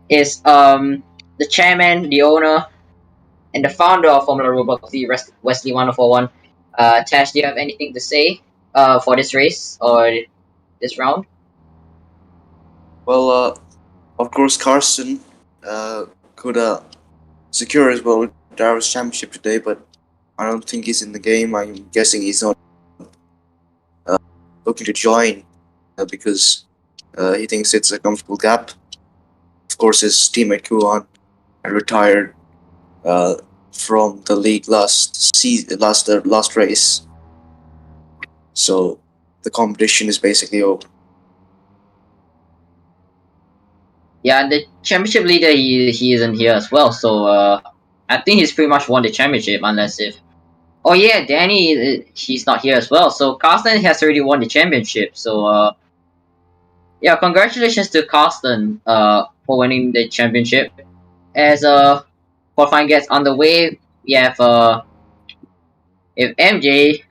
is the chairman, the owner, and the founder of Formula Roblox, Wesley 1041. Tash, do you have anything to say for this race or this round? Well, of course, Carson could secure his World Drivers' Championship today, but I don't think he's in the game. I'm guessing he's not looking to join because he thinks it's a comfortable gap. Of course, his teammate Kuan had retired from the league last race, so the competition is basically over. Yeah, the championship leader he isn't here as well, so I think he's pretty much won the championship unless if. Oh yeah, Danny, he's not here as well. So Carsten has already won the championship. So yeah, congratulations to Carsten for winning the championship. As qualifying gets underway, we have if MJ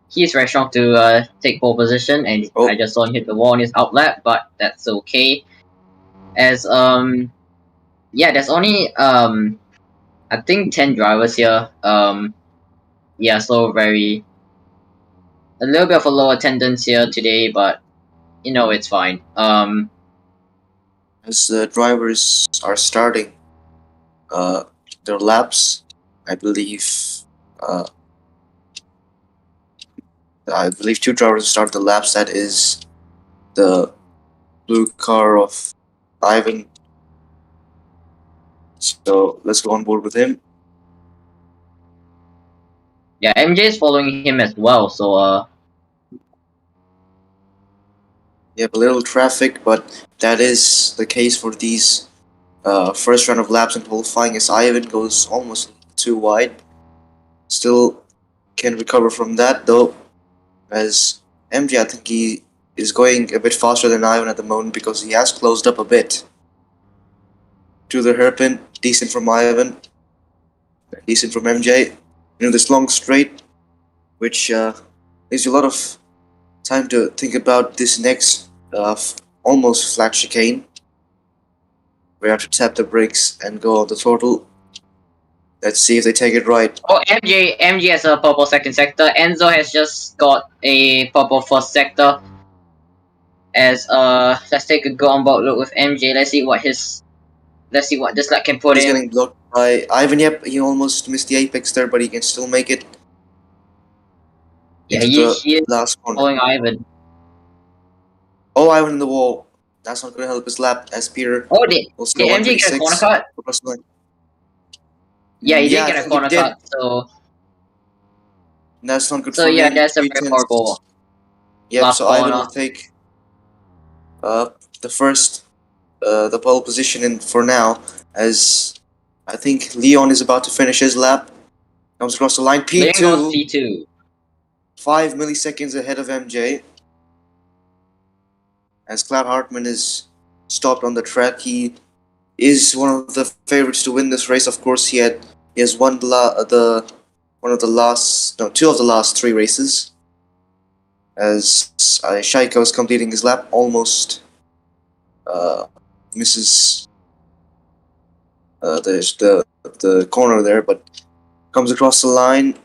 he's very strong to take pole position, and I just saw him hit the wall on his outlap, but that's okay. As yeah, there's only I think 10 drivers here. Yeah, so a little bit of a low attendance here today, but you know it's fine. As the drivers are starting their laps, I believe two drivers start the laps. That is the blue car of Ivan. So let's go on board with him. Yeah, MJ is following him as well. So you have a little traffic, but that is the case for these first round of laps in qualifying, as Ivan goes almost too wide. Still can recover from that though, as MJ, I think he is going a bit faster than Ivan at the moment because he has closed up a bit. To the hairpin, decent from Ivan, decent from MJ. You know, this long straight, which gives you a lot of time to think about this next almost flat chicane. We have to tap the brakes and go on the throttle. Let's see if they take it right. Oh, MJ has a purple second sector. Enzo has just got a purple first sector. As let's take a go on board look with MJ. Let's see what this lap can put in. He's getting blocked by Ivan. Yep, he almost missed the apex there, but he can still make it. Yeah, he is last corner. following Ivan. Oh, Ivan in the wall. That's not going to help his lap as Peter. Oh, did MJ get a corner cut? Yeah, he did get a corner cut, so that's not good so for yeah, him. that's a very horrible. Yep, so Ivan will take the pole position in for now, as I think Leon is about to finish his lap. Comes across the line. P2. 5 milliseconds ahead of MJ. As Cloud Hartman is stopped on the track, he is one of the favorites to win this race. Of course, he has won two of the last 3 races. As Shaiko is completing his lap, almost misses the corner there, but comes across the line,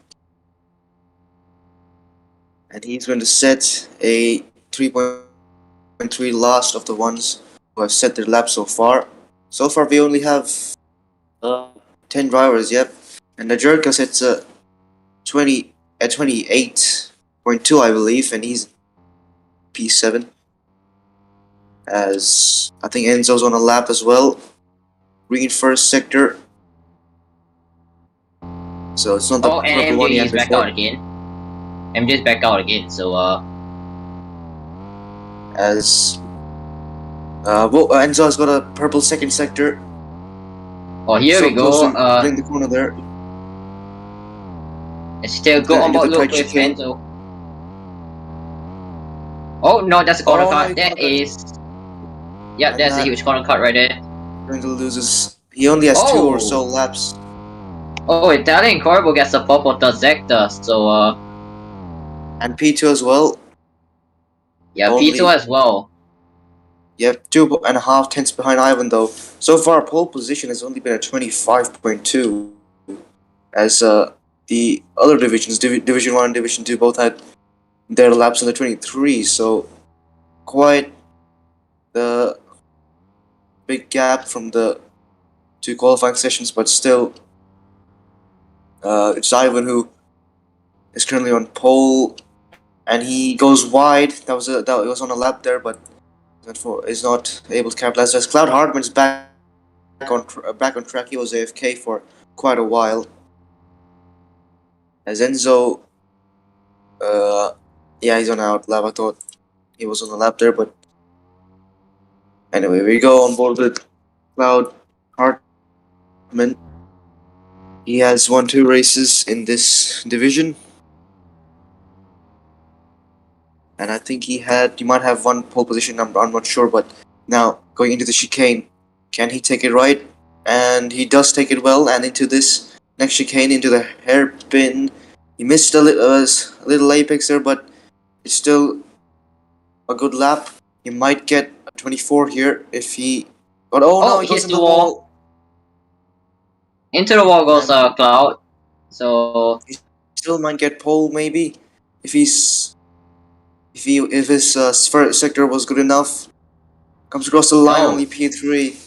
and he's going to set a 3.3 last of the ones who have set their lap so far. So far, we only have 10 drivers. Yep, and the Jerka sets a 28.2, I believe, and he's P7. As I think Enzo's on a lap as well. Green first sector. So it's not the and MJ is back out again. MJ's back out again, so as Enzo's got a purple second sector. Oh, here we go. Bring the corner there. Let's still go on board look with Enzo. Oh no, that's a corner cut. That is. Yep, that's a huge corner cut right there. Going to lose his. He only has 2 or so laps. Oh, Italian Corbo gets a purple third sector, so and P2 as well. Yeah, P2 as well. Yep, 2.5 tenths behind Ivan though. So far, pole position has only been at 25.2, as the other divisions, Division 1 and Division 2, both had their laps in the 23, so quite the big gap from the two qualifying sessions, but still, it's Ivan who is currently on pole, and he goes wide. That was on a lap there, but is not able to capitalize. As Cloud Hartman's back on track, he was AFK for quite a while. As Enzo, yeah, he's on out lap. I thought he was on the lap there, but anyway, we go on board with Cloud Hartman. He has won 2 races in this division, and I think he might have one pole position. I'm not sure, but now going into the chicane, can he take it right? And he does take it well, and into this next chicane, into the hairpin. He missed a little apex there, but it's still a good lap. He might get a 24 here if he. But oh no, he goes into the wall. Into the wall goes Cloud. So he still might get pole maybe if his first sector was good enough. Comes across the line only P3,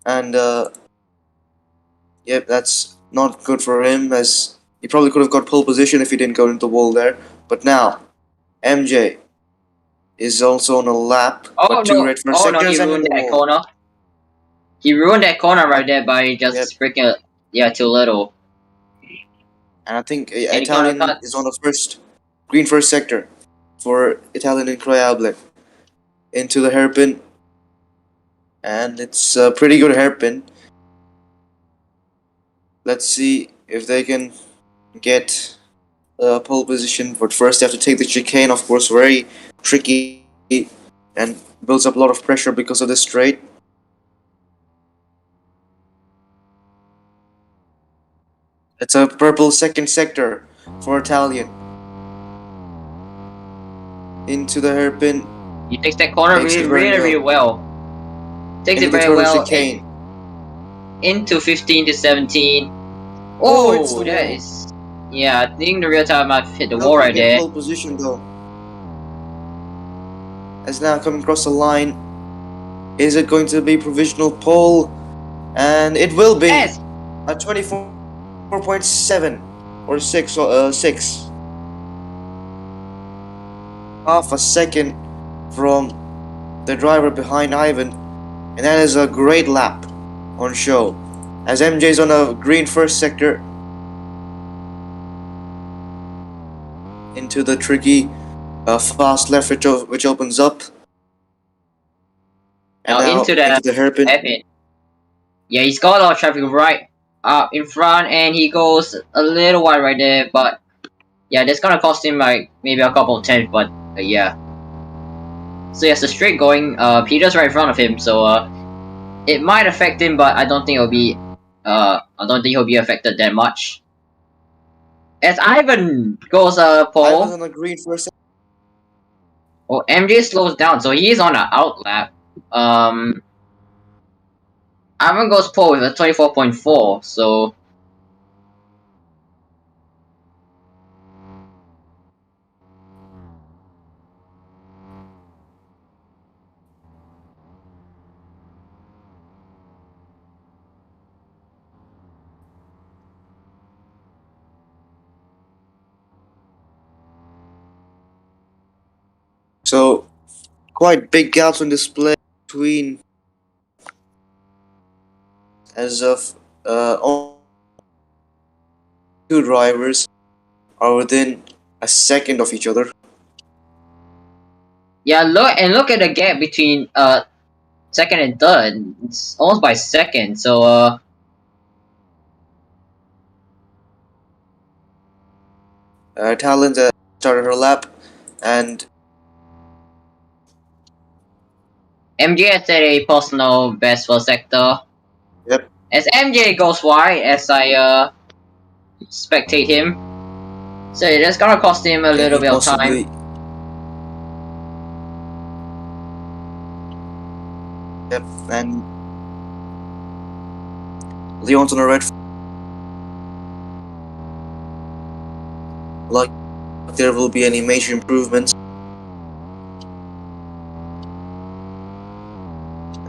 and yep, that's not good for him, as he probably could have got pole position if he didn't go into the wall there. But now MJ is also on a lap, but 2 red first sectors he ruined that corner. He ruined that corner right there by just freaking too little. And I think Italian is on the green first sector for Italian Incroyable into the hairpin, and it's a pretty good hairpin. Let's see if they can get pole position, but first they have to take the chicane, of course, very tricky and builds up a lot of pressure because of the straight. It's a purple second sector for Italian. Into the hairpin. He takes that corner really well. Takes it very well. Into 15 to 17. Oh, that is. Yeah, I think the real time might hit the wall right there. Pole position though. As now coming across the line. Is it going to be provisional pole? And it will be. Yes. A 24.7 or 6. Half a second from the driver behind Ivan, and that is a great lap on show. As MJ's on a green first sector into the tricky fast left which opens up. And now into the hairpin. Yeah, he's got a lot of traffic right up in front, and he goes a little wide right there, but yeah, that's gonna cost him like maybe a couple of tenths, but yeah. So he has a straight going. Peter's right in front of him, so it might affect him, but I don't think it'll be. I don't think he'll be affected that much. As Ivan goes pole. Ivan's on the green first. Oh, MJ slows down, so he's on an out lap. Ivan goes pole with a 24.4, so. So, quite big gaps on display between, as of all 2 drivers are within a second of each other. Yeah, look at the gap between second and third. It's almost by second, so Talent started her lap, and MJ has set a personal best for sector. Yep. As MJ goes wide, as I spectate him, so that's gonna cost him a little bit of time. Yep, and Leon's on the red. Like there will be any major improvements.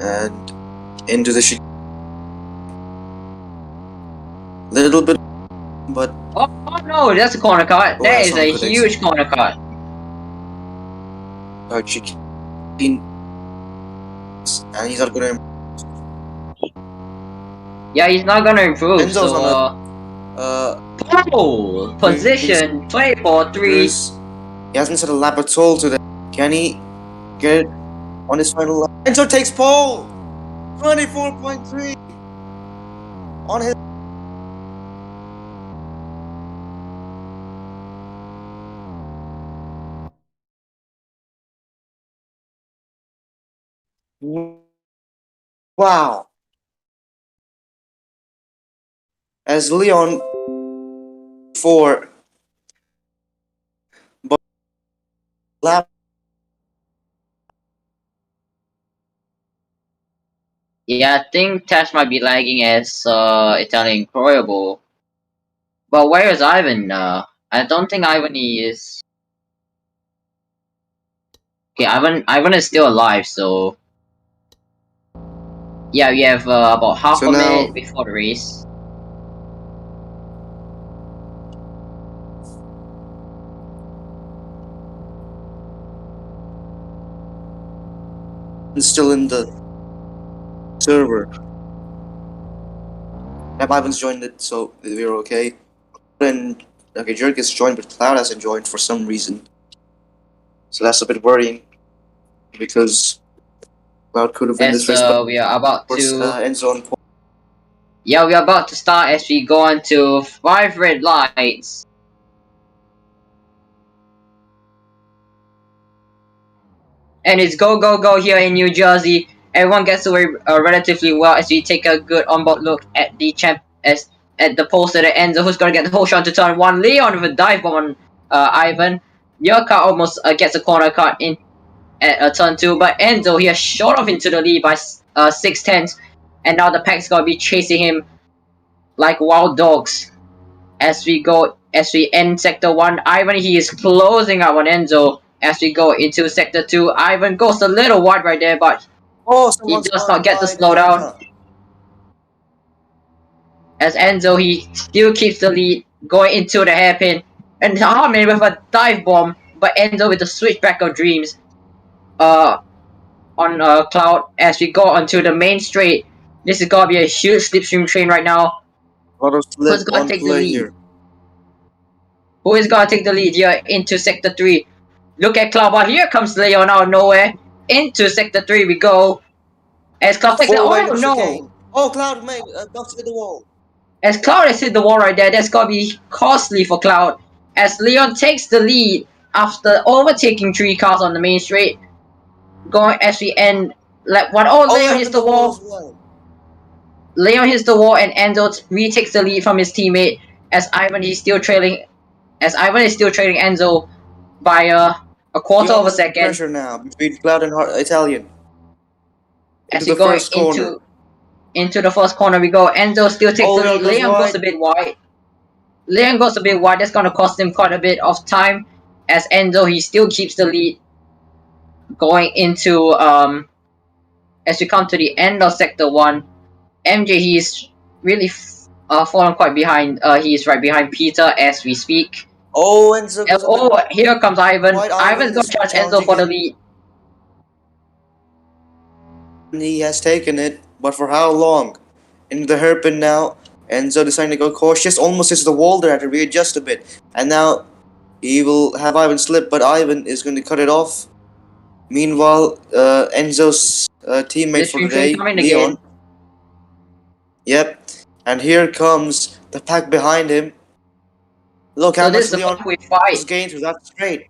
And into the little bit, but Oh no, that's a corner cut. Oh, That that's is not a good huge corner cut. Chicken, and he's not gonna. Yeah, he's not gonna improve. Enzo's So on pole position 24-3. He hasn't set a lap at all today. Can he get it on his final lap? Enzo takes pole! 24.3 on his. Wow. As Leon 4 but lap. Yeah, I think Tash might be lagging as Italian Croyable. But where is Ivan? I don't think Ivan is. Okay, Ivan is still alive. So yeah, we have about half So a now minute before the race. it's still in the server. Yep, Ivan's joined it, so we're okay. And okay, Jerk is joined, but Cloud hasn't joined for some reason. So that's a bit worrying because Cloud could have won this As race, but we are about of course, to. Enzo on point. Yeah, we are about to start as we go on to 5 red lights. And it's go go go here in New Jersey. Everyone gets away relatively well as we take a good onboard look at the at the post at the end. So who's gonna get the whole shot to turn one? Leon with a dive bomb on Ivan. Your car almost gets a corner cut in at turn 2, but Enzo he has shot off into the lead by 6/10, and now the pack's gonna be chasing him like wild dogs as we end sector 1. Ivan he is closing up on Enzo as we go into sector 2. Ivan goes a little wide right there, but Oh, he someone's does gone not get the by slowdown. As Enzo he still keeps the lead going into the hairpin. And Harmon with a dive bomb, but Enzo with the switchback of dreams on Cloud as we go onto the main straight. This is gonna be a huge slipstream train right now. A lot of slip Who's gonna on take the play lead? here. Who is gonna take the lead here into sector 3? Look at Cloud, but here comes Leon out of nowhere. Into sector 3 we go. As Cloud takes it. Oh no! Oh, Cloud made knocks it in the wall. As Cloud has hit the wall right there, that's gonna be costly for Cloud. As Leon takes the lead after overtaking 3 cars on the main straight. Going as we end lap 1. Oh, Leon hits the wall. Well. Leon hits the wall and Enzo retakes the lead from his teammate as Ivan is still trailing Enzo by a quarter of a second. Pressure now between Cloud and Italian. As we go into the first corner we go. Enzo still takes the lead. Leon goes a bit wide. That's gonna cost him quite a bit of time. As Enzo he still keeps the lead. Going into as we come to the end of sector 1. MJ he's really fallen quite behind. He's right behind Peter as we speak. Oh, Enzo. Here comes Ivan. Ivan's gonna charge Enzo for the lead. He has taken it, but for how long? Into the hairpin now. Enzo deciding to go cautious. Almost hits the wall there, had to readjust a bit. And now he will have Ivan slip, but Ivan is going to cut it off. Meanwhile, Enzo's teammate for today, Leon. Again. Yep. And here comes the pack behind him. Look how much Leon has gained through that straight.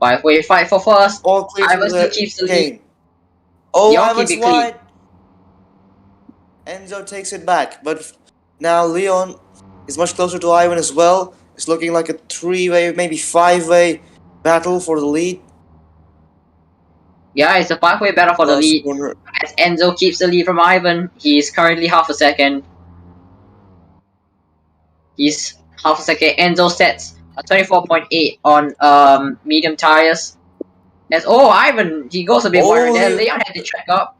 5-way fight for first. All clear Ivan still keeps the lead. Oh, Ivan's wide. Enzo takes it back, but now Leon is much closer to Ivan as well. It's looking like a 3-way, maybe 5-way battle for the lead. Yeah, it's a 5-way battle for the last lead. corner. As Enzo keeps the lead from Ivan, he's currently half a second. He's half a second. Enzo sets a 24.8 on medium tires. As Ivan, he goes a bit wide right there. Oh, Leon had to check up.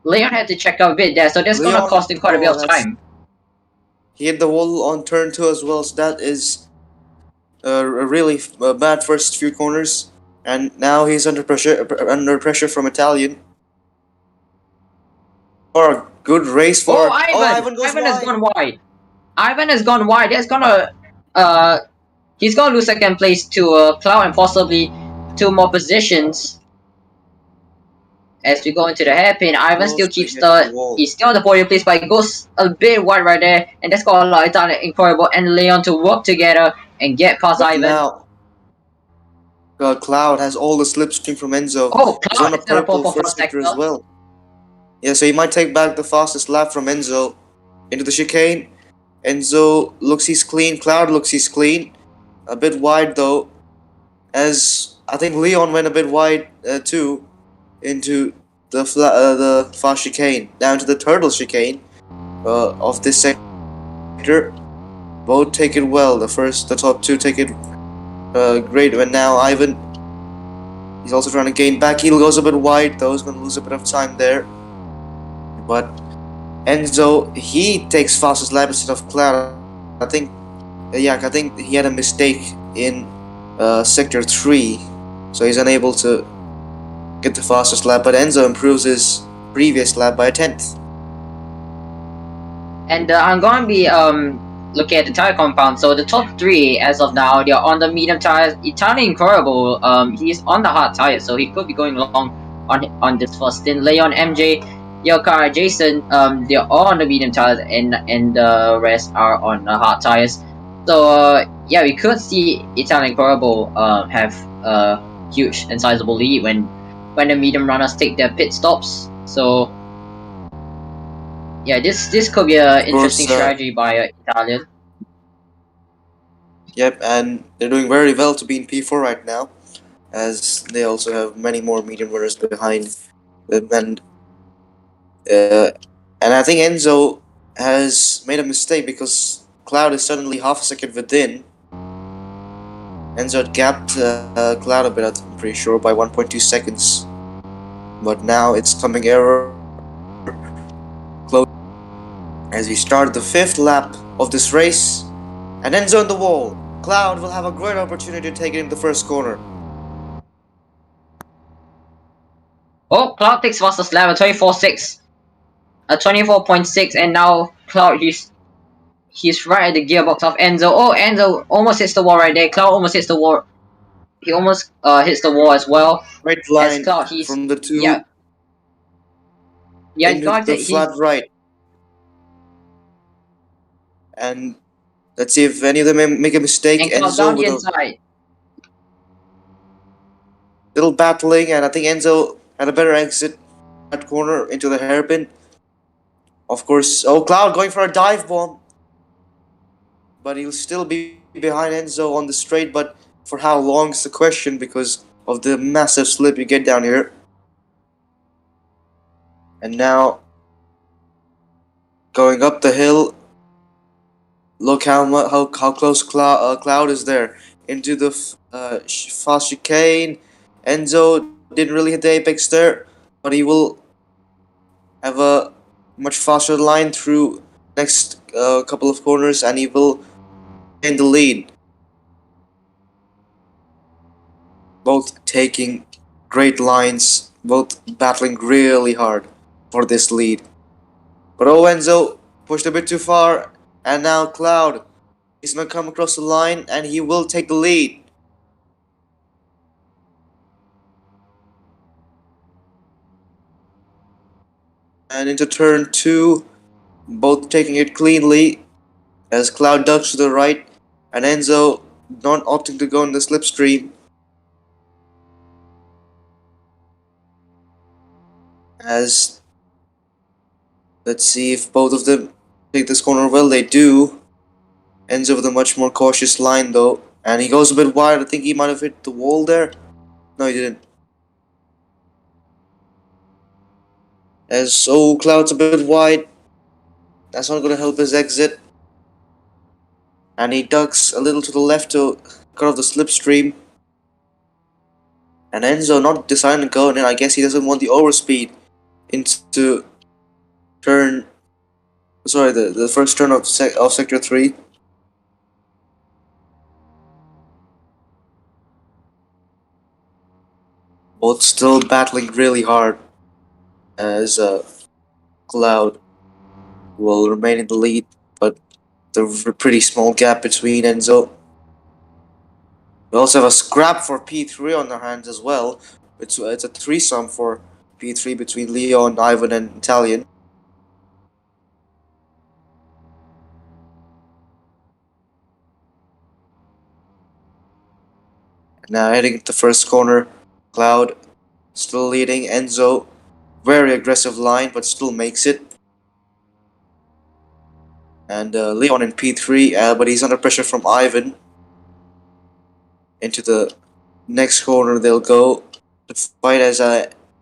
Leon had to check up a bit there, so that's gonna Leon. cost him quite a bit Oh, of that's time. he hit the wall on turn 2 as well. So that is a really bad first few corners. And now he's under pressure from Italian. Or a good race Oh, for. Oh, Ivan! Ivan goes Ivan has wide. gone wide. Ivan has gone wide. That's gonna he's gonna lose second place to Cloud and possibly 2 more positions. As we go into the hairpin, Ivan still Close to keeps hit the wall. he's still on the podium place, but he goes a bit wide right there, and that's got a lot of Italian Incredible and Leon to work together and get past But Ivan. now, Cloud has all the slipstream from Enzo. Oh, He's on Cloud a is in a purple purple first front sector as sector. well. Yeah, so he might take back the fastest lap from Enzo into the chicane. Enzo looks he's clean. Cloud looks he's clean. A bit wide though, as I think Leon went a bit wide too into the fast chicane, down to the turtle chicane of this sector. Both take it well. The top 2 take it great. When now Ivan, he's also trying to gain back. He goes a bit wide though. He's going to lose a bit of time there. But Enzo, he takes fastest lap instead of Cloud. I think he had a mistake in sector 3, so he's unable to get the fastest lap. But Enzo improves his previous lap by a 10th. And I'm going to be looking at the tire compound. So the top 3 as of now, they're on the medium tires. Italian Incredible, he's on the hard tires, so he could be going long on this first stint. Leon, MJ, Yokar, Jason, they're all on the medium tires, and the rest are on the hard tires. So yeah, we could see Italian Incredible have a huge and sizable lead when the medium runners take their pit stops. So yeah, this could be an interesting strategy by Italian. Yep, and they're doing very well to be in P4 right now, as they also have many more medium runners behind them. And I think Enzo has made a mistake because Cloud is suddenly half a second within. Enzo had gapped Cloud a bit, I'm pretty sure, by 1.2 seconds. But now it's coming error close as we start the 5th lap of this race. And Enzo on the wall. Cloud will have a great opportunity to take it in the first corner. Oh, Cloud takes fastest lap at 24.6. 24.6, and now Cloud he's right at the gearbox of Enzo. Oh, Enzo almost hits the wall right there. Cloud almost hits the wall. He almost hits the wall as well. Right line Cloud, from the 2 into the flat right. And let's see if any of them make a mistake. And Cloud Enzo down the with inside. little battling, and I think Enzo had a better exit that corner into the hairpin. Of course, Cloud going for a dive bomb. But he'll still be behind Enzo on the straight, but for how long is the question because of the massive slip you get down here. And now, going up the hill, look how close Cloud is there. Into the fast chicane. Enzo didn't really hit the apex there, but he will have a much faster line through next couple of corners, and he will in the lead. Both taking great lines, both battling really hard for this lead. But Enzo pushed a bit too far, and now Cloud is going to come across the line, and he will take the lead. And into turn 2, both taking it cleanly, as Cloud ducks to the right, and Enzo not opting to go in the slipstream. As let's see if both of them take this corner well. They do. Enzo with a much more cautious line though, and he goes a bit wide. I think he might have hit the wall there. No, he didn't. As Cloud's a bit wide. That's not gonna help his exit. And he ducks a little to the left to cut off the slipstream. And Enzo not deciding to go in. I guess he doesn't want the overspeed into turn. Sorry, the first turn of sector 3. Both still battling really hard as Cloud will remain in the lead, but the pretty small gap between Enzo. We also have a scrap for P3 on their hands as well. It's a threesome for P3 between Leon, Ivan, and Italian. Now heading into the first corner, Cloud still leading. Enzo, very aggressive line, but still makes it. And Leon in P3, but he's under pressure from Ivan. Into the next corner they'll go to fight as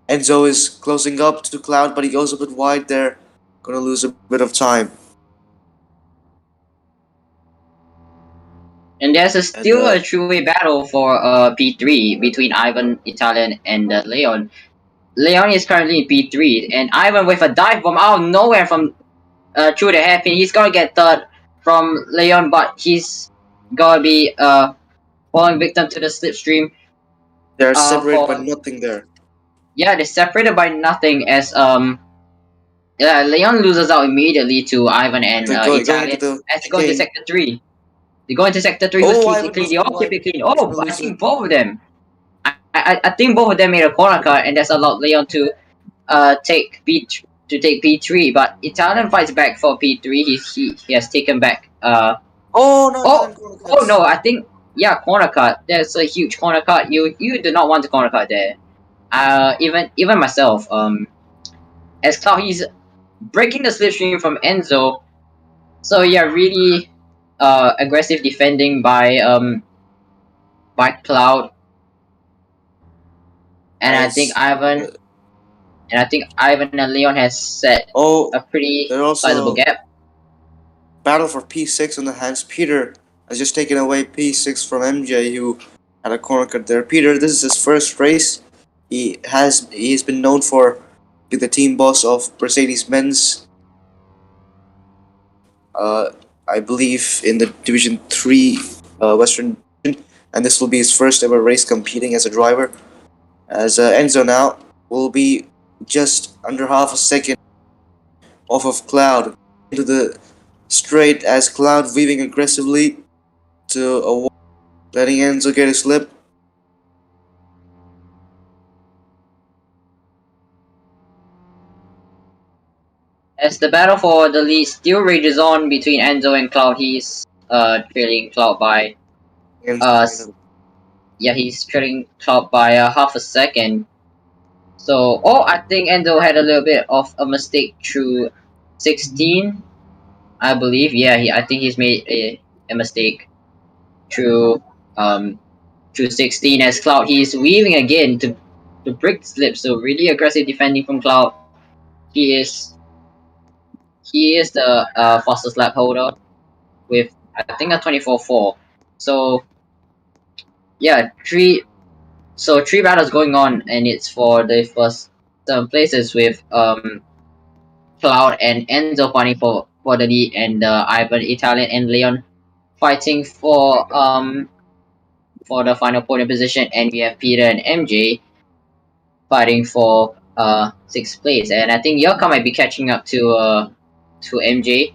Enzo is closing up to Cloud, but he goes a bit wide there. Gonna lose a bit of time. And there's still a three-way battle for P3 between Ivan, Italian, and Leon. Leon is currently in P3, and Ivan with a dive bomb out of nowhere from through the hairpin. He's gonna get third from Leon, but he's gonna be falling victim to the slipstream. They're separated by nothing there. Yeah, they're separated by nothing as Leon loses out immediately to Ivan and Italian as they go into sector 3. They go into sector 3 who's keeping clean. They all keep it clean. Oh, but I think both of them. I think both of them made a corner cut, and that's allowed Leon to take P3. But Italian fights back for P3. He has taken back. Oh no! I think corner cut. There's a huge corner cut. You do not want a corner cut there. Even myself. As Cloud, he's breaking the slipstream from Enzo. So yeah, really aggressive defending by Cloud. And I think Ivan and Leon has set a pretty sizable gap. Battle for P6 on the hands. Peter has just taken away P6 from MJ, who had a corner cut there. Peter, this is his first race. He's been known for being the team boss of Mercedes-Benz. I believe in the Division 3 Western Division, and this will be his first ever race competing as a driver. As Enzo now will be just under half a second off of Cloud into the straight as Cloud weaving aggressively to a wall, letting Enzo get a slip. As the battle for the lead still rages on between Enzo and Cloud, he's trailing Cloud by he's trailing Cloud by half a second. So I think Enzo had a little bit of a mistake through 16, I believe. I think he's made a mistake through 16 as Cloud. He's weaving again to break the slip. So really aggressive defending from Cloud. He is the fastest lap holder with I think a 24.4. So yeah, three battles going on, and it's for the first 7 places with Cloud and Enzo fighting for the lead, and Ivan, Italian, and Leon fighting for the final podium position, and we have Peter and MJ fighting for 6th place, and I think Yoka might be catching up to MJ.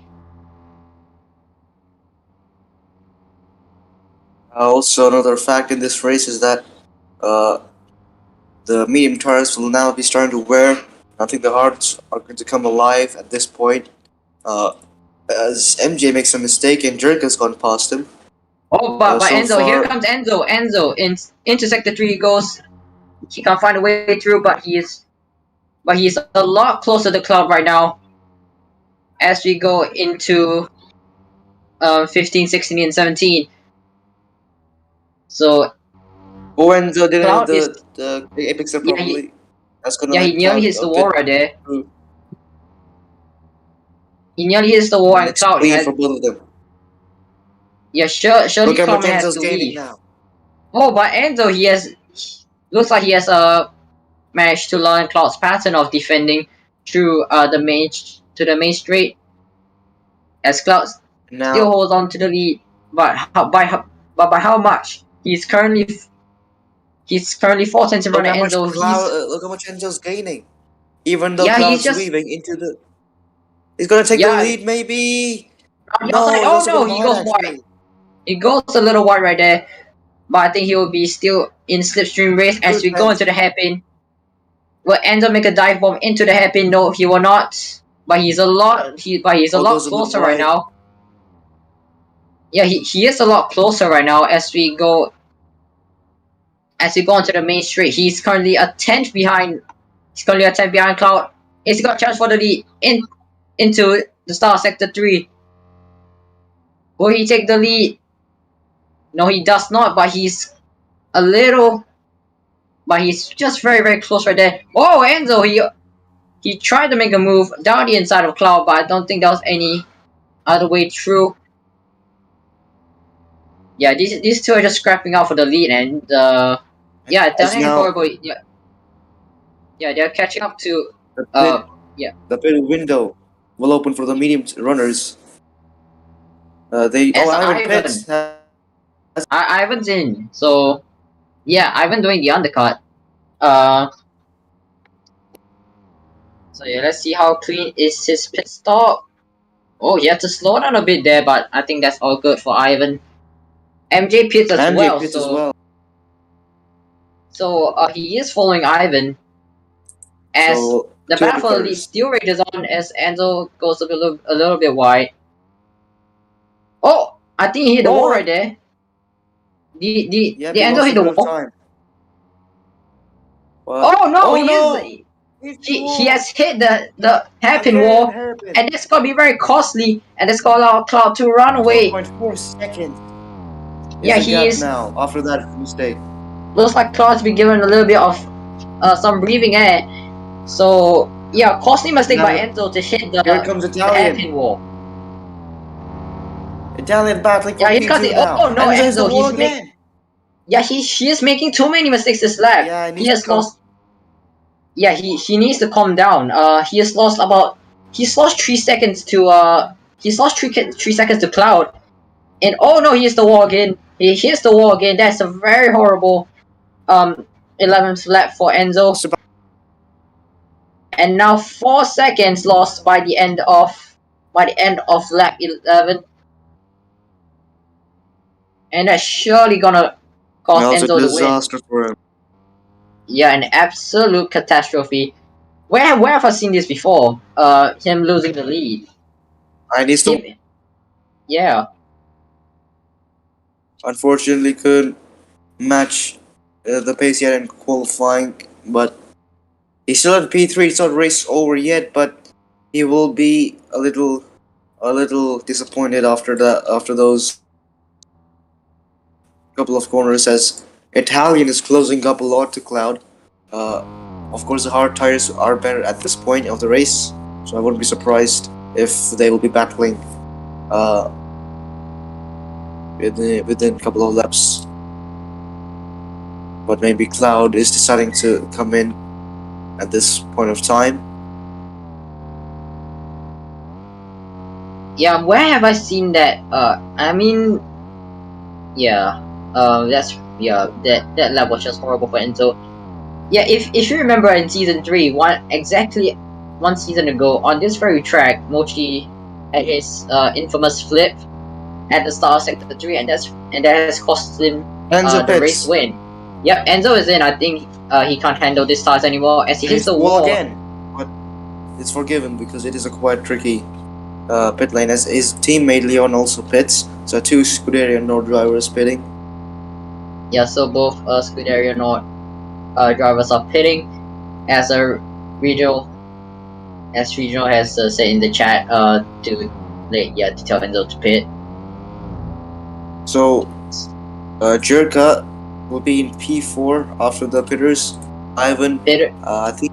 Also, another fact in this race is that the medium tires will now be starting to wear. I think the hards are going to come alive at this point. As MJ makes a mistake and Jerk has gone past him. Oh, but Enzo, here comes Enzo. Enzo into sector 3 he goes. He can't find a way through, but he's a lot closer to Cloud right now. As we go into 15, 16, and 17. So Enzo didn't have the apex there properly. He nearly hits the wall right there. He nearly hits the wall, And and it's Cloud clean has. for both of them. Yeah, surely Look how much Cloud has Enzo's to gaining leave. now. Oh, but Enzo, looks like he has managed to learn Cloud's pattern of defending through the main straight, as Cloud still Now, holds on to the lead, but by how much? He's currently 4 tenths in front of Enzo. Look how much Enzo's gaining. Even though Yeah, he's Cloud's just weaving into the. He's gonna take the yeah lead, maybe. on the outside. No, he's Oh also no, going he wide goes wide. actually. He goes a little wide right there, but I think he will be still in slipstream race as Good we go into the penalty. hairpin. Will Enzo make a dive bomb into the hairpin? No, he will not. But he's a lot. He's a Oh, lot goes a bit closer right wide. now. Yeah, he is a lot closer right now as we go into the main straight. He's currently a tenth behind. He's currently a tenth behind Cloud. He's got a chance for the lead into the start of sector 3. Will he take the lead? No, he does not. But he's a little. But he's just very very close right there. Oh, Enzo! He tried to make a move down the inside of Cloud, but I don't think there was any other way through. Yeah, these two are just scrapping out for the lead, and yeah, As Daniel and now, Horrible, yeah, they're catching up to the pit, yeah. the pit window will open for the medium runners. As Ivan Ivan, Pitts has Ivan's in, so yeah, Ivan doing the undercut. Uh, so yeah, let's see how clean is his pit stop. Oh, he had to slow down a bit there, but I think that's all good for Ivan. MJ pits as MJ well, Pitts as well. so he is following Ivan as So the two battle for the lead undercutters. still rages on as Enzo goes a little bit wide. Oh, I think he hit the wall right there. Yep, The he Enzo lost hit a the bit of wall. time. But, Oh no, oh no! he has hit the hairpin Again, wall, hairpin. and that's gonna be very costly, and that's gonna allow Cloud to run away. 4.4 seconds. Yeah, Is the he gap is. now after that mistake. Looks like Cloud's been given a little bit of some breathing air. So yeah, costly mistake by Enzo to hit Here comes the Italian. hairpin wall. Italian battling for Yeah, he's P2 got the. now. Oh no, Enzo hits the Enzo, wall he's making. again. Yeah, he is making too many mistakes this lap. Yeah, and He has lost. Yeah, he needs to calm down. He's lost 3 seconds to he's lost 3 seconds to Cloud. And oh no, he hits the wall again. He hits the wall again. That's a very horrible 11th lap for Enzo. And now 4 seconds lost by the end of lap 11. And that's surely gonna cost That was a Enzo the win. disaster for him. Yeah, an absolute catastrophe. Where have I seen this before? Him losing the lead. I need to. Yeah. Unfortunately, couldn't match the pace yet in qualifying, but he's still at P3. It's not race over yet, but he will be a little disappointed after those couple of corners as Italian is closing up a lot to Cloud. Of course, the hard tires are better at this point of the race, so I wouldn't be surprised if they will be battling within a couple of laps. But maybe Cloud is deciding to come in at this point of time. Yeah, where have I seen that? I mean, yeah, that lap was just horrible for Enzo. Yeah, if you remember in season 3, exactly one season ago on this very track, Mochi had his infamous flip at the start of sector 3, and that has cost him the race win. Yep, Enzo is in. I think he can't handle this stars anymore as he hits the wall again. But it's forgiven because it is a quite tricky pit lane as his teammate Leon also pits. So 2 Scuderia Nord drivers pitting. Yeah, so both Scuderia Nord drivers are pitting as Regional has said in the chat to tell Enzo to pit. So Jerka will be in P4 after the pitters. Ivan, I think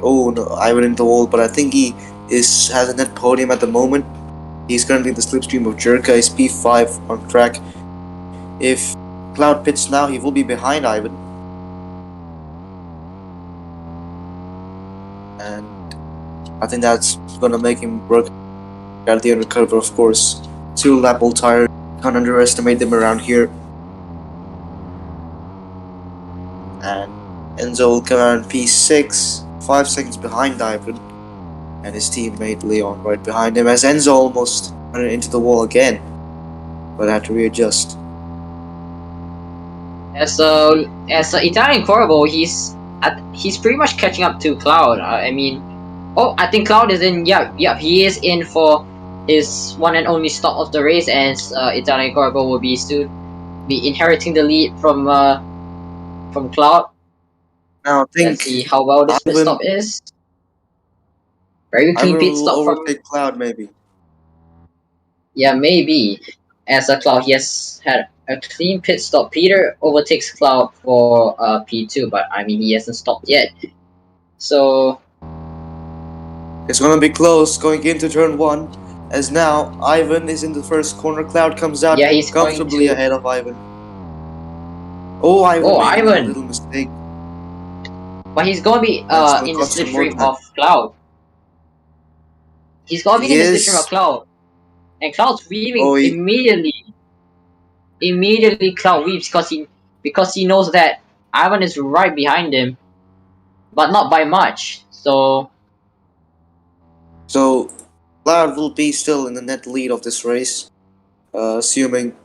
Ivan in the wall, but I think he has a net podium at the moment. He's currently in the slipstream of Jerka. Is P5 on track. If Cloud pits now, he will be behind Ivan. And I think that's gonna make him work at the undercover, of course. 2 lap old tire, can't underestimate them around here. And Enzo will come out in P6, 5 seconds behind Ivan. And his teammate Leon right behind him, as Enzo almost ran into the wall again, but had to readjust. As Italian Corvo, he's pretty much catching up to Cloud. I mean, oh, I think Cloud is in. Yep, he is in for his one and only stop of the race, and Italian Corvo will be inheriting the lead from Cloud. Now I think let's see how well this pit stop is. Very clean pit stop overtake Cloud, maybe. Yeah, maybe. As a Cloud, he has had a clean pit stop. Peter overtakes Cloud for P2, but I mean he hasn't stopped yet. So it's gonna be close going into turn 1. As now Ivan is in the first corner. Cloud comes out he's comfortably ahead of Ivan. Oh, Ivan made a little mistake. But he's gonna be in the slipstream of Cloud. He's gonna be in the slipstream of Cloud. And Cloud's weaving immediately Cloud weaves because he knows that Ivan is right behind him. But not by much. So Cloud will be still in the net lead of this race, assuming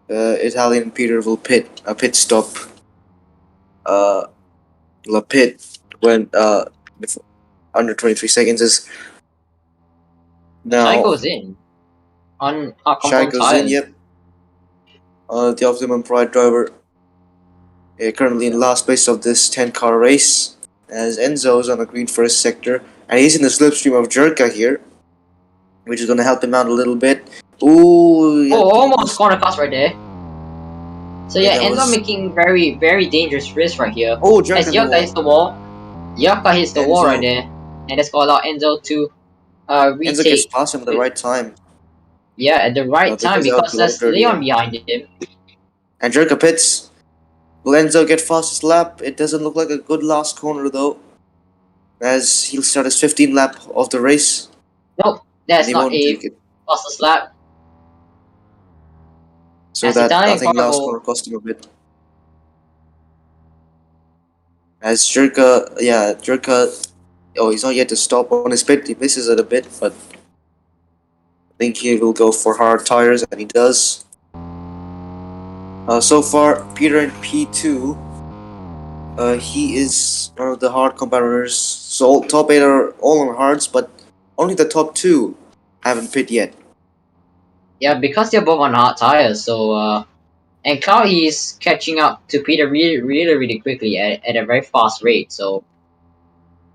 Italian Peter will pit stop. La pit when under 23 seconds is now. Shai goes in on Shai goes in. Yep. The Optimum Pride driver, currently in last place of this 10-car race, as Enzo is on the green first sector, and he's in the slipstream of Jerka here, which is going to help him out a little bit. Ooh! Almost corner cross right there. So yeah, Enzo making very, very dangerous risk right here. Oh, Jerka as Yaka hits the wall. Yaka hits the wall right there, and that's gonna allow Enzo to retake. Enzo gets past him at the right time. Yeah, at the right time because there's Leon behind him. And Jerka pits. Will Enzo get fastest lap? It doesn't look like a good last corner though, as he'll start his 15th lap of the race. Nope, that's not a fastest lap. So that I think last corner cost him a bit. As Jerka, oh, he's not yet to stop on his pit. He misses it a bit, but I think he will go for hard tires, and he does. So far, Peter in P2. He is one of the hard competitors. So top 8 are all on hards, but only the top 2 haven't pit yet. Yeah, because they're both on hard tires, so and Cloud is catching up to Peter really quickly at a very fast rate. So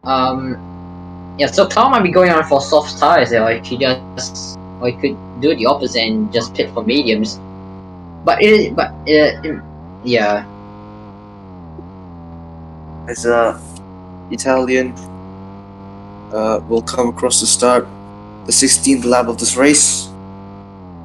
yeah, so Cloud might be going on for soft tires, or he could do the opposite and just pit for mediums. Yeah. As Italian will come across the start, the 16th lap of this race.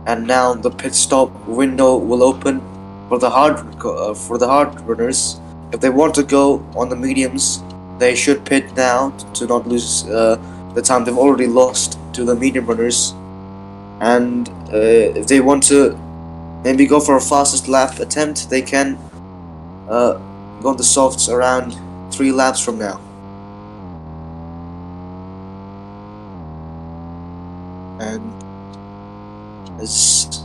And now the pit stop window will open for the hard runners. If they want to go on the mediums, they should pit now to not lose the time they've already lost to the medium runners. And if they want to maybe go for a fastest lap attempt, they can go on the softs around 3 laps from now. And as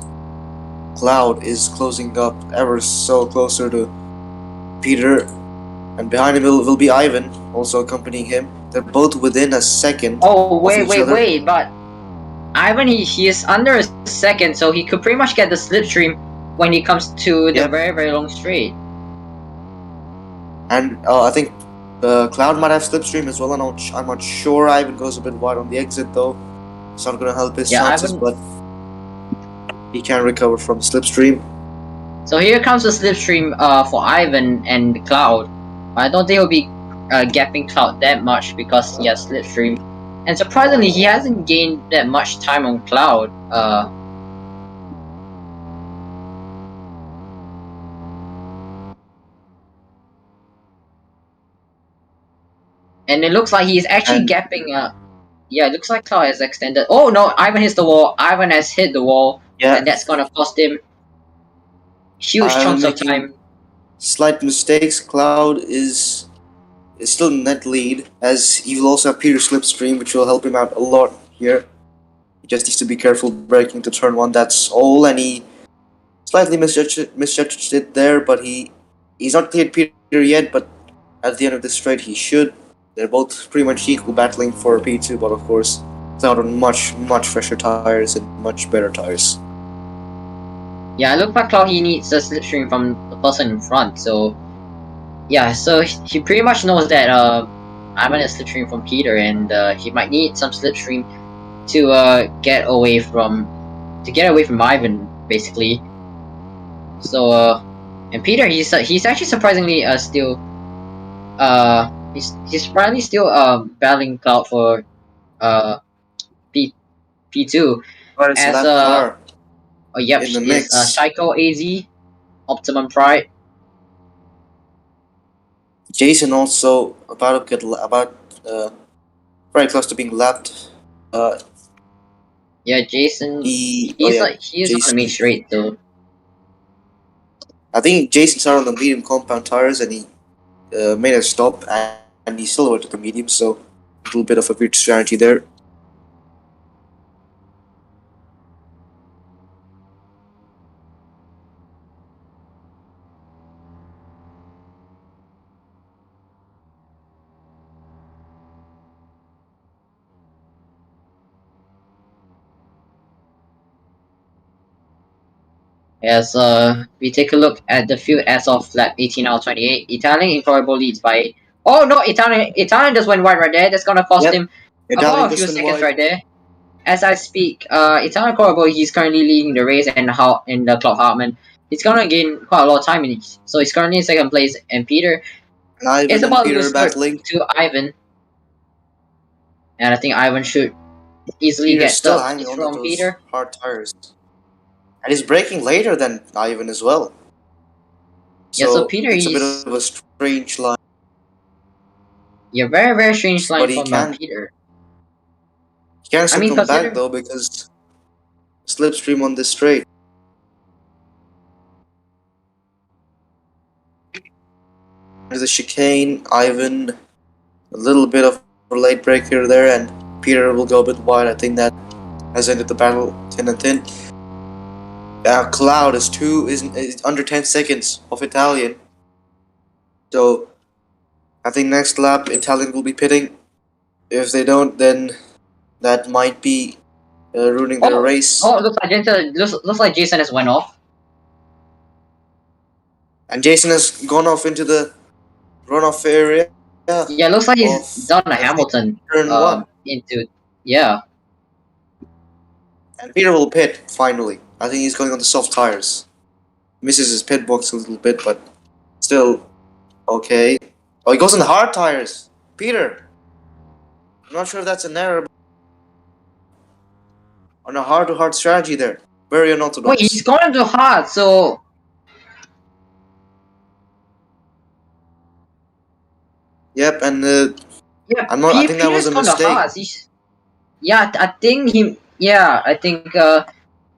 Cloud is closing up ever so closer to Peter, and behind him will be Ivan, also accompanying him. They're both within a second. Oh, wait, but Ivan, he is under a second, so he could pretty much get the slipstream when he comes to the very long straight. And I think Cloud might have slipstream as well. I'm not sure. Ivan goes a bit wide on the exit though. It's not going to help his chances, but he can recover from the slipstream. So here comes the slipstream for Ivan and Cloud. I don't think he'll be gapping Cloud that much because he has slipstream. And surprisingly, he hasn't gained that much time on Cloud. And it looks like he's actually gapping. Yeah, it looks like Cloud has extended. Oh no, Ivan hits the wall. Ivan has hit the wall, Yeah, and that's gonna cost him huge Ivan chunks of making time. slight mistakes. Cloud is still net lead, as he will also have Peter Slipstream, which will help him out a lot here. He just needs to be careful braking to turn one. That's all, and he slightly misjudged it there, but he's not cleared Peter yet. But at the end of this straight, he should. They're both pretty much equal, battling for P2, but of course, it's out on much fresher tires and much better tires. Yeah, it looks like Cloud he needs a slipstream from the person in front. So yeah, so he pretty much knows that Ivan is slipstream from Peter, and he might need some slipstream to get away from Ivan, basically. So and Peter, he's actually surprisingly still he's surprisingly still battling Cloud for P2 But it's as lap car oh yep, in the is mix. Psycho AZ Optimum Pride. Jason also about to get very close to being lapped. Yeah, Jason. He's on the main Jason. straight though. I think Jason started on the medium compound tires and he made a stop and he still went to the medium, so a little bit of a weird strategy there. As we take a look at the field as of lap 18 out of 28, Italian incredible leads by. Oh no, Italian just went wide right there. That's gonna cost him about a few seconds right there. As I speak, Italian Corribo, he's currently leading the race, and in the Cloud Hartman, he's gonna gain quite a lot of time in it. So he's currently in second place, and Peter is about to lose to Ivan, and I think Ivan should easily Peter's get still the hanging on from to those Peter. hard tires, and he's braking later than Ivan as well. Yeah, so Peter, it's a bit of a strange line. Yeah, very strange line from Peter. He can't still come back though because slipstream on this straight. There's a chicane, Ivan, a little bit of a late breaker there, and Peter will go a bit wide. I think that has ended the battle 10 and 10. Cloud is under 10 seconds of Italian. So I think next lap Italian will be pitting. If they don't, then that might be ruining their race. Oh, looks like Jason has went off. And Jason has gone off into the runoff area. Yeah, looks like he's done a Hamilton turn one. Yeah. And Peter will pit finally. I think he's going on the soft tires. Misses his pit box a little bit, but still okay. Oh, he goes on the hard tires. Peter. I'm not sure if that's an error. But on a hard-to-hard strategy there. Very unorthodox. Wait, he's going to hard, so... Yep, and yeah, I think that was a mistake. I think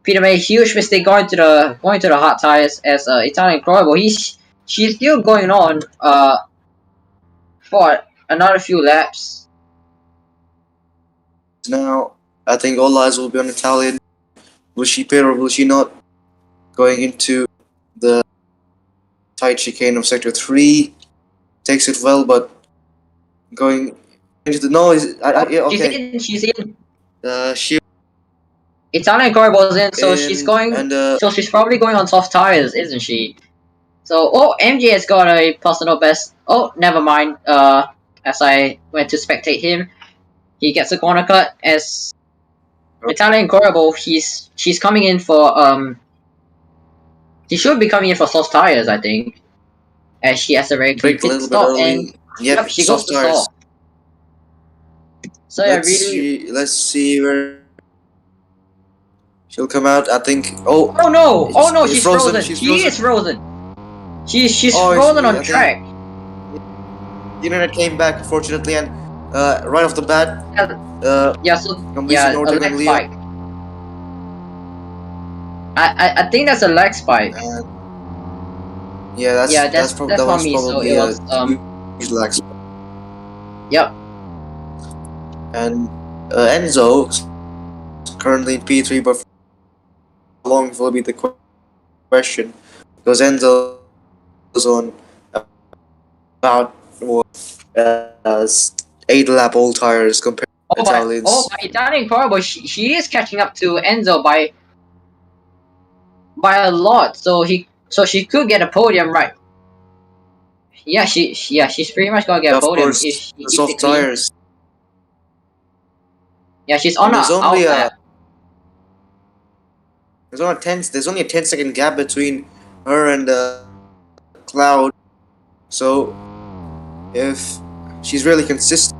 Peter made a huge mistake going to the hard tires as Italian Croyable. She's still going on for another few laps. Now, I think all eyes will be on Italian. Will she pit or will she not? Going into the tight chicane of Sector 3. Takes it well, but going into the... No, okay. She's in. Italian Corrible's in, so she's going... so she's probably going on soft tires, isn't she? So, MJ has got a personal best... Oh, never mind. As I went to spectate him, he gets a corner cut as... Italian Corrible, she's coming in for, she should be coming in for soft tires, I think. As she has a very clean pit stop, and... Yep, she goes to stall. So I really. Let's see where she'll come out. I think. Oh, Oh no! Oh no! it's She's frozen. frozen. She's She frozen. is frozen. She's Oh, frozen on I track. think the internet came back, unfortunately, and right off the bat, Yeah. So completion yeah, a Orton and lag Leo. spike. I think that's a lag spike. And yeah, Yeah, that's that not was me. So it probably a was huge lag. Yep. And Enzo is currently in P3, but how long will be the question? Because Enzo is on about what, uh, 8 lap old tires compared to Italians. But Italian Corbo, she is catching up to Enzo by a lot. So she could get a podium, right? Yeah, she's pretty much gonna get a Of podium if course, she the keeps it soft clean. tires. Yeah, she's on And a out lap. there's only a 10-second gap between her and Cloud. So if she's really consistent,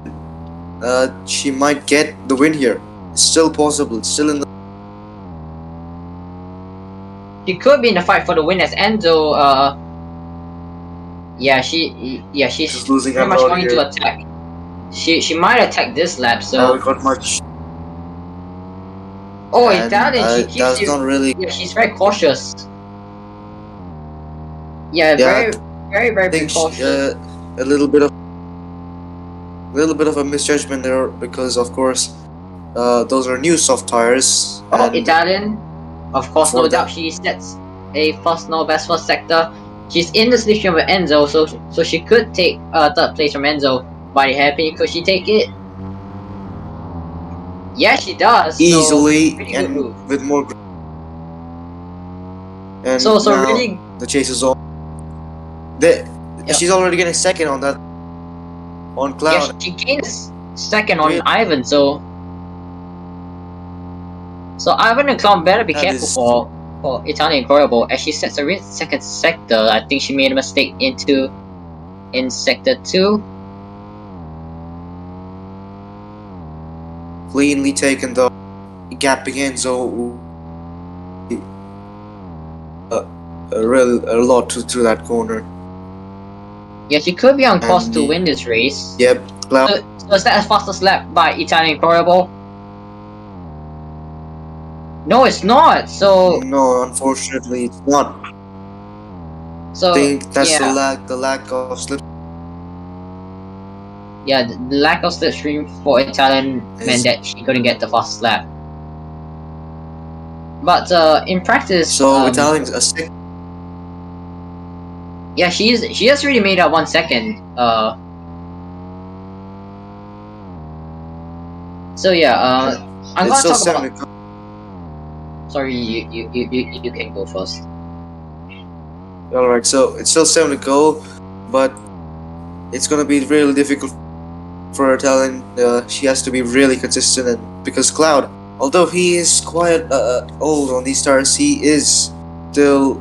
she might get the win here. It's still possible. It's still in the. She could be in the fight for the win as Enzo. She's She's losing pretty out much out going here. to attack. She might attack this lap. So Got much. And Italian, she keeps that's you. not really. Yeah, she's very cautious. Yeah, Yeah, very I think precautious. a little bit of a misjudgment there because of course those are new soft tires. Oh, And Italian. Of course, no for doubt that, she sets a first no best first sector. She's in the slipstream with Enzo, so she could take third place from Enzo. But happy could she take it? Yeah, she does. easily So pretty good and move. with more. And So now really, the chase is on. The, yeah, She's already getting second on that on Cloud. yeah, she gains second on Really? Ivan. So Ivan and Clown better be That careful is for Italian Corrible as she sets a real second sector. I think she made a mistake in sector 2. cleanly taken though. Gapping Enzo a lot through that corner. Yeah, she could be on course to And win this race. Yep, Cloud. So is that a fastest lap by Italian Corrible? No, it's not. So No, unfortunately, it's not. so I think that's yeah, the lack of slip. yeah, the lack of slipstream for Italian meant that she couldn't get the fastest lap. But in practice, So Italian's a second. yeah, she has really made up 1 second. So yeah, I'm It's gonna still talk about. 7. Sorry, you can go first. All right, so it's still 7 to go, but it's gonna be really difficult for Italian. She has to be really consistent, and because Cloud, although he is quite old on these tires, he is still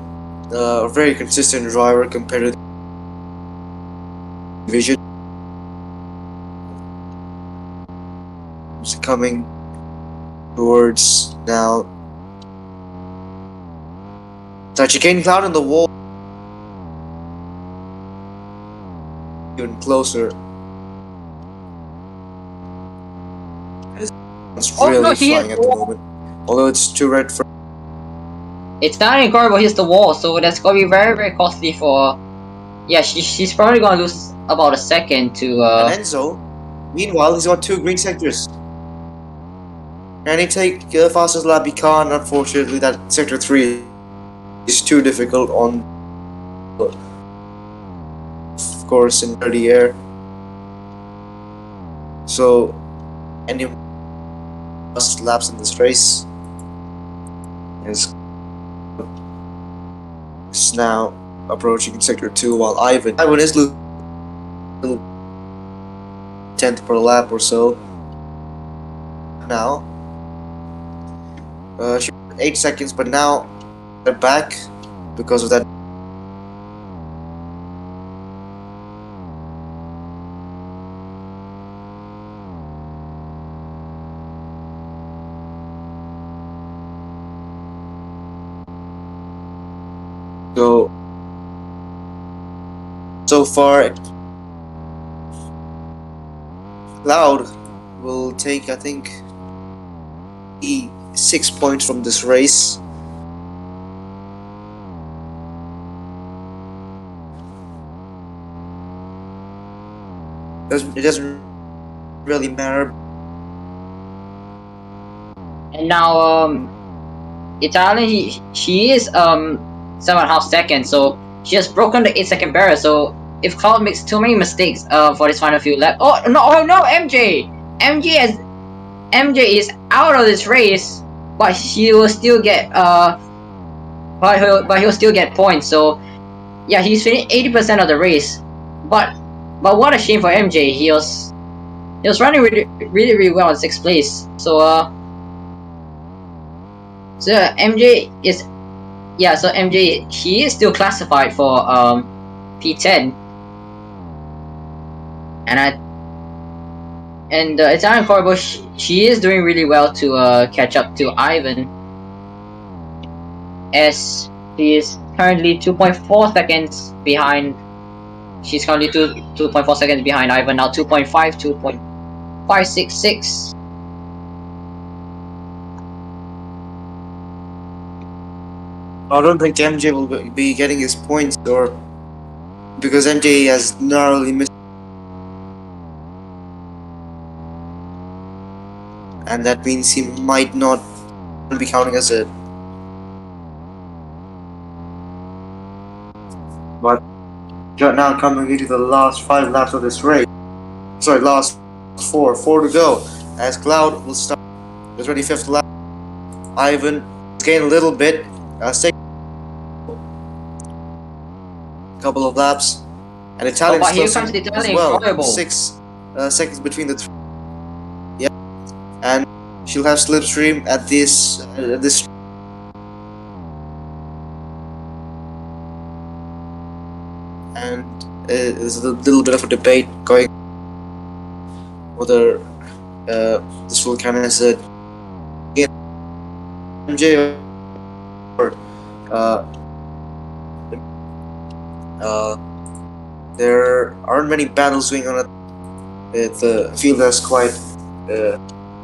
a very consistent driver compared to the Division. It's coming towards now. So chicane Cloud on the wall, even closer. It's really flying at the moment. Although it's too red for. It's not incredible. Here's the wall, so that's gonna be very costly for. Yeah, she's probably gonna lose about a second to. And Enzo, meanwhile, he's got 2 green sectors. Can he take fastest lap? He can't, unfortunately. That sector 3 is too difficult on, of course, in dirty air. So, any fastest laps in this race is now approaching sector 2, while Ivan is losing 10th per lap or so. Now, 8 seconds, but now they're back because of that. So far, Cloud will take, I think, 6 points from this race. It doesn't really matter. And now, Italian, she is 7.5 seconds, so she has broken the 8-second barrier. So if Cloud makes too many mistakes for this final few laps, oh no, MJ is out of this race, but he will still get but he'll still get points. So yeah, he's finished 80% of the race, but what a shame for MJ. He was running really well in 6th place. So MJ is he is still classified for P10, and Italian Corbo, she is doing really well to catch up to Ivan, as she is currently 2.4 seconds behind. She's currently 2.4 seconds behind Ivan now. 2.566. I don't think MJ will be getting his points, or because MJ has narrowly missed, and that means he might not be counting as it. But now coming into the last 5 laps of this race, sorry, last 4 to go, as Cloud will start the 25th lap. Ivan is gaining a little bit. Couple of laps, and Italian but here as well. Incredible. 6 seconds between the 3. Yeah, and she'll have slipstream at this and there's a little bit of a debate going whether this will count as a MJ or there aren't many battles going on. The field has quite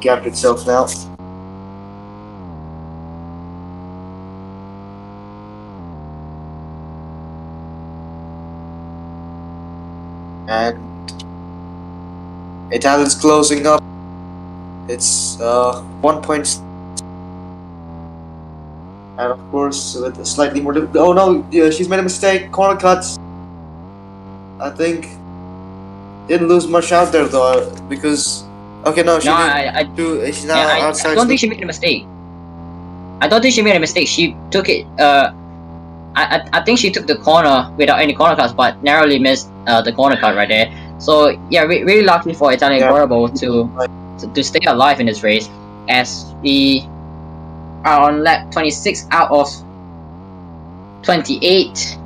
gapped itself now. And Italian's closing up. It's 1 point. And of course, with a slightly more. Oh no, she's made a mistake. Corner cuts. I think didn't lose much out there though, because okay, no, she's now outside. I don't think she made a mistake. She took it. I think she took the corner without any corner cuts, but narrowly missed the corner cut right there. So yeah, really lucky for Italian Corbo to stay alive in this race, as we are on lap 26 out of 28.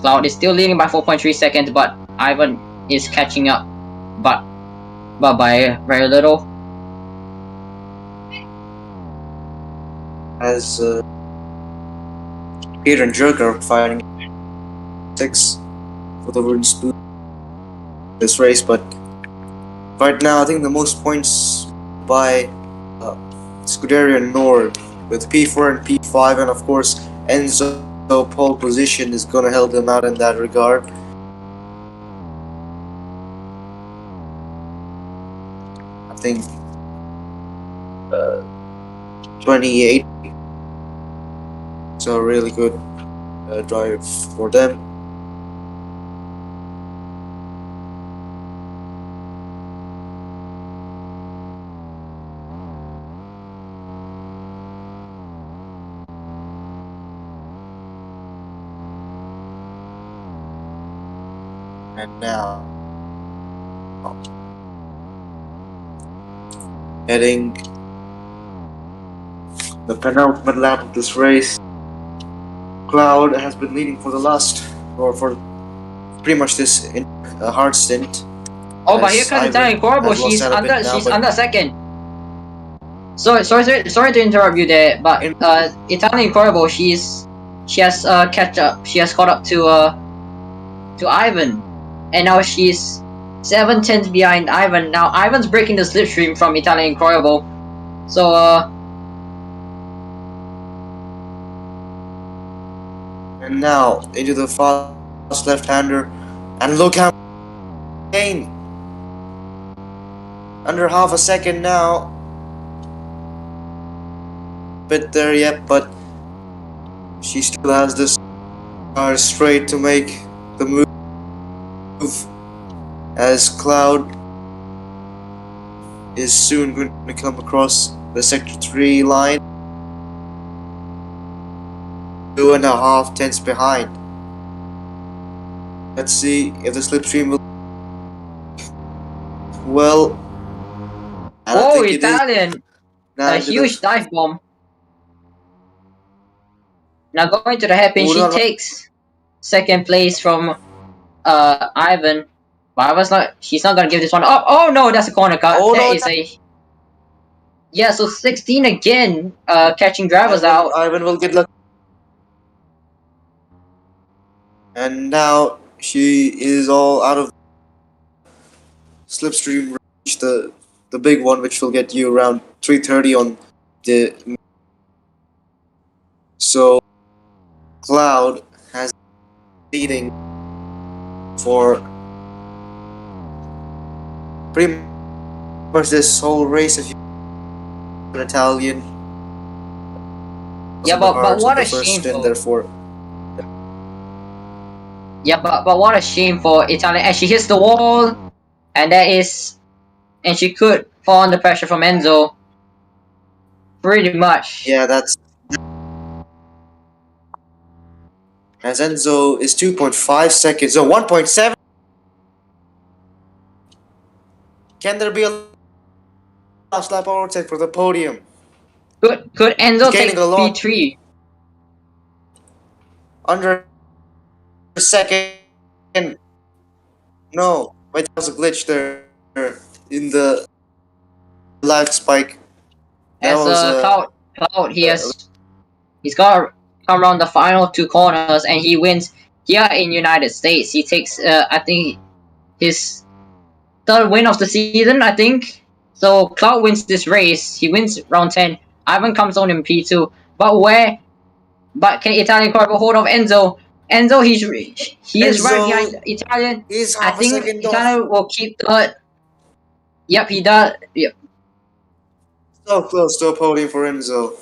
Cloud is still leading by 4.3 seconds, but Ivan is catching up, but by very little. As Peter and Jerk are fighting 6 for the wooden spoon this race, but right now I think the most points by Scuderia Nord with P4 and P5, and of course Enzo pole position is going to help them out in that regard. I think 28. So a really good drive for them. And now heading the penultimate lap of this race. Cloud has been leading for the last, or for pretty much this hard stint. Oh, but here comes Italian Corbo. She's under second. Sorry to interrupt you there, but Italian Corbo, she's she has She has caught up to Ivan, and now she's 7 tenths behind Ivan. Now Ivan's breaking the slipstream from Italian Incredible. So And now into the fast left-hander, and look how gain under half a second now. Bit there yet, but she still has this car straight to make the move as Cloud is soon going to come across the sector 3 line. 2.5 tenths behind. Let's see if the slipstream will. Well, oh, Italian! A huge dive bomb. Now going to the hairpin, she takes second place from Ivan. But she's not gonna give this one up. Oh no, that's a corner cut. Oh, that no, is a. Yeah, so 16 again, catching drivers out. Ivan will get lucky. And now she is all out of slipstream reach, the big one, which will get you around 330 on the. So Cloud has leading for pretty much this whole race. If you an Italian, yeah, but what a shame for. Therefore. Yeah, but what a shame for Italian. And she hits the wall, and and she could fall under pressure from Enzo. Pretty much. Yeah, that's. As Enzo is 2.5 seconds, so 1.7. Can there be a last lap overtake for the podium? Could Enzo take P3? Under a second. No, wait, there was a glitch there in the lag spike. As Cloud, he's got to come around the final 2 corners, and he wins here in United States. He takes I think his 3rd win of the season, I think. So Cloud wins this race. He wins round 10. Ivan comes on in P2. But can Italian Corvo hold off Enzo? Enzo, he is right behind Italian. I think Italian will keep 3rd. Yep, he does. Yep. So close to a podium for Enzo.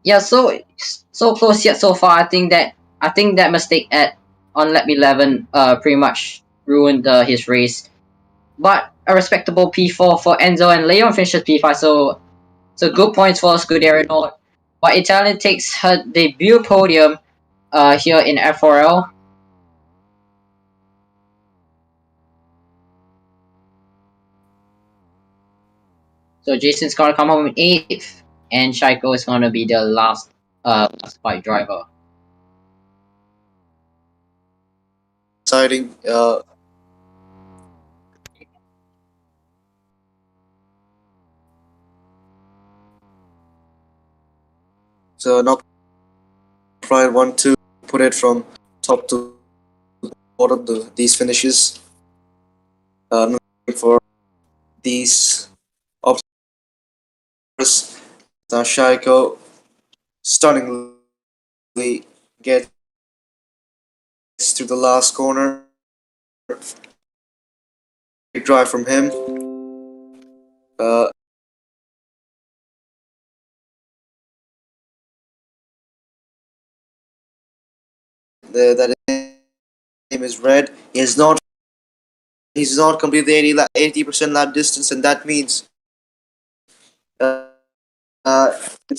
Yeah, so close yet so far. I think that mistake on lap 11 pretty much ruined his race. But a respectable P4 for Enzo, and Leon finishes P5. So good points for Scuderia. But Italian takes her debut podium here in FRL. So Jason's gonna come home in 8th, and Shaiko is gonna be the last bike driver. Exciting. So not try want to put it from top to bottom. These finishes. For these obstacles. Now Shaiko stunningly gets to the last corner. Big drive from him. That name is red. He's not completed the 80% lap distance, and that means it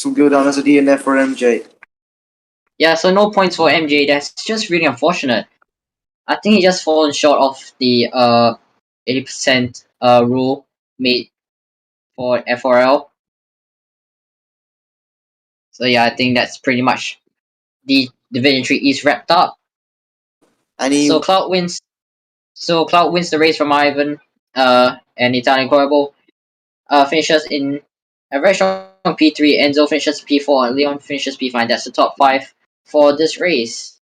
will go down as a DNF for MJ. Yeah, so no points for MJ. That's just really unfortunate. I think he just fallen short of the 80% rule made for FRL. So yeah, I think that's pretty much the Division 3 East wrapped up. So Cloud wins. So Cloud wins the race from Ivan, and Italian Corvo finishes in a very short P3, Enzo finishes P4, and Leon finishes P5. That's the top 5 for this race.